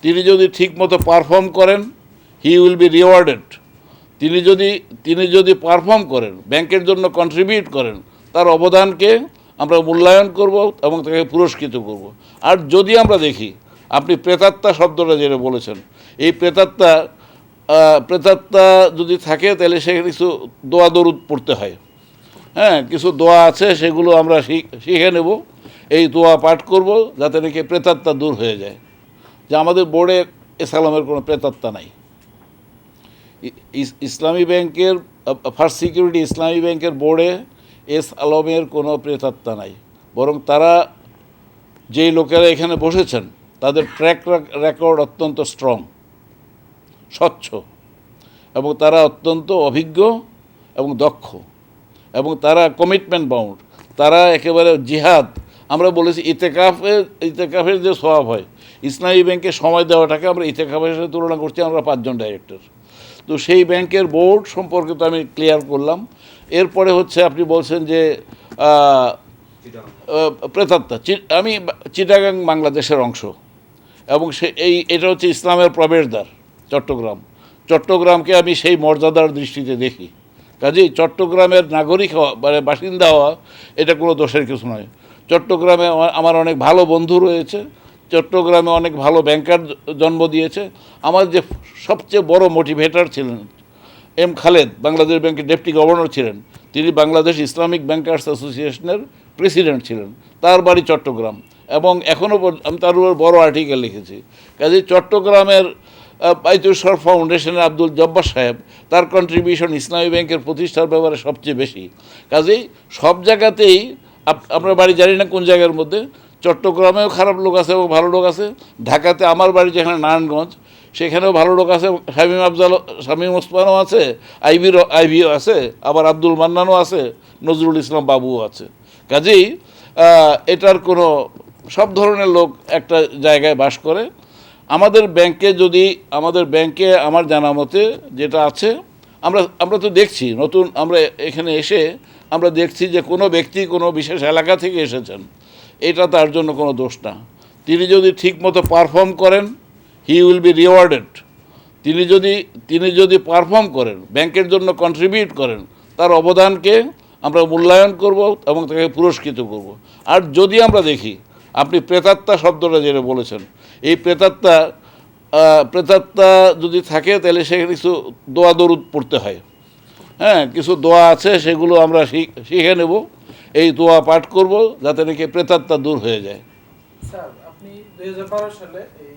তিনি যদি ঠিকমতো পারফর্ম করেন, হি উইল বি রিওয়ার্ডেড। তিনি যদি পারফর্ম করেন, ব্যাংকের জন্য কন্ট্রিবিউট করেন, তার অবদানকে আমরা মূল্যায়ন করব এবং তাকে পুরস্কৃত করব। আর যদি আমরা দেখি, আপনি প্রেতাত্মা শব্দটা যেটা বলেছেন, এই প্রেতাত্মা যদি থাকে তাহলে সেখানে কিছু দোয়া দরুদ পড়তে হয়। হ্যাঁ, কিছু দোয়া আছে, সেগুলো আমরা শিখে নেব, এই দোয়া পাঠ করব যাতে নাকি প্রেতাত্মা দূর হয়ে যায়। যে আমাদের বোর্ডে এসালামের কোনো প্রেতাত্মা নাই। ইসলামী ব্যাংকের ফার্স্ট সিকিউরিটি ইসলামী ব্যাংকের বোর্ডে এস আলমের কোনো প্রেতাত্মা নাই, বরং তারা যেই লোকেরা এখানে বসেছেন তাদের ট্র্যাক রেকর্ড অত্যন্ত স্ট্রং, স্বচ্ছ, এবং তারা অত্যন্ত অভিজ্ঞ এবং দক্ষ, এবং তারা কমিটমেন্ট বাউন্ড। তারা একেবারে জিহাদ, আমরা বলেছি ইতেকাফের যে স্বভাব হয়, ইসলামী ব্যাংকে সময় দেওয়াটাকে আমরা ইতেকাফের সাথে তুলনা করছি। আমরা 5 জন ডাইরেক্টর, তো সেই ব্যাংকের বোর্ড সম্পর্কে তো আমি ক্লিয়ার করলাম। এরপরে হচ্ছে আপনি বলছেন যে প্রেতাত্মা, আমি চিটাগাং বাংলাদেশের অংশ, এবং এটা হচ্ছে ইসলামের প্রবেশদ্বার চট্টগ্রামকে আমি সেই মর্যাদার দৃষ্টিতে দেখি। কাজেই চট্টগ্রামের নাগরিক হওয়া, মানে বাসিন্দা হওয়া, এটা কোনো দোষের কিছু নয়। চট্টগ্রামে আমার অনেক ভালো বন্ধু রয়েছে, চট্টগ্রামে অনেক ভালো ব্যাংকার জন্ম দিয়েছে। আমার যে সবচেয়ে বড় মোটিভেটর ছিলেন এম খালেদ, বাংলাদেশ ব্যাংকের ডেপুটি গভর্নর ছিলেন, তিনি বাংলাদেশ ইসলামিক ব্যাংকার্স অ্যাসোসিয়েশনের প্রেসিডেন্ট ছিলেন, তার বাড়ি চট্টগ্রাম, এবং এখনও আমি তার উপর বড় আর্টিকেল লিখেছি। কাজেই চট্টগ্রামের বাইতুসর ফাউন্ডেশনের আব্দুল জব্বার সাহেব, তার কন্ট্রিবিউশন ইসলামী ব্যাংকের প্রতিষ্ঠার ব্যাপারে সবচেয়ে বেশি। কাজেই সব জায়গাতেই আমরা বাড়ি জানি না কোন জায়গার মধ্যে, চট্টগ্রামেও খারাপ লোক আছে এবং ভালো লোক আছে। ঢাকাতে আমার বাড়ি যেখানে নারায়ণগঞ্জ, সেখানেও ভালো লোক আছে, শামীম ওসমানও আছে, আইভিও আছে, আবার আব্দুল মান্নানও আছে, নজরুল ইসলাম বাবুও আছে। কাজেই এটার কোনো, সব ধরনের লোক একটা জায়গায় বাস করে। আমাদের ব্যাংকে আমার জানা মতে যেটা আছে, আমরা তো দেখছি, নতুন আমরা এখানে এসে আমরা দেখছি যে কোনো ব্যক্তি কোনো বিশেষ এলাকা থেকে এসেছেন, এটা তার জন্য কোনো দোষ না। তিনি যদি ঠিকমতো পারফর্ম করেন, হি উইল বি রিওয়ার্ডেড। তিনি যদি পারফর্ম করেন, ব্যাংকের জন্য কন্ট্রিবিউট করেন, তার অবদানকে আমরা মূল্যায়ন করব এবং তাকে পুরস্কৃত করব। আর যদি আমরা দেখি, আপনি প্রেতাত্মা শব্দটা যেটা বলেছেন, এই প্রেতাত্মা যদি থাকে তাহলে সেখানে কিছু দোয়া দরুদ পড়তে হয়। হ্যাঁ, কিছু দোয়া আছে, সেগুলো আমরা শিখে নেব, এই দোয়া পাঠ করব যাতে নাকি প্রেতাত্মা দূর হয়ে যায়। স্যার, আপনি 2012 সালে এই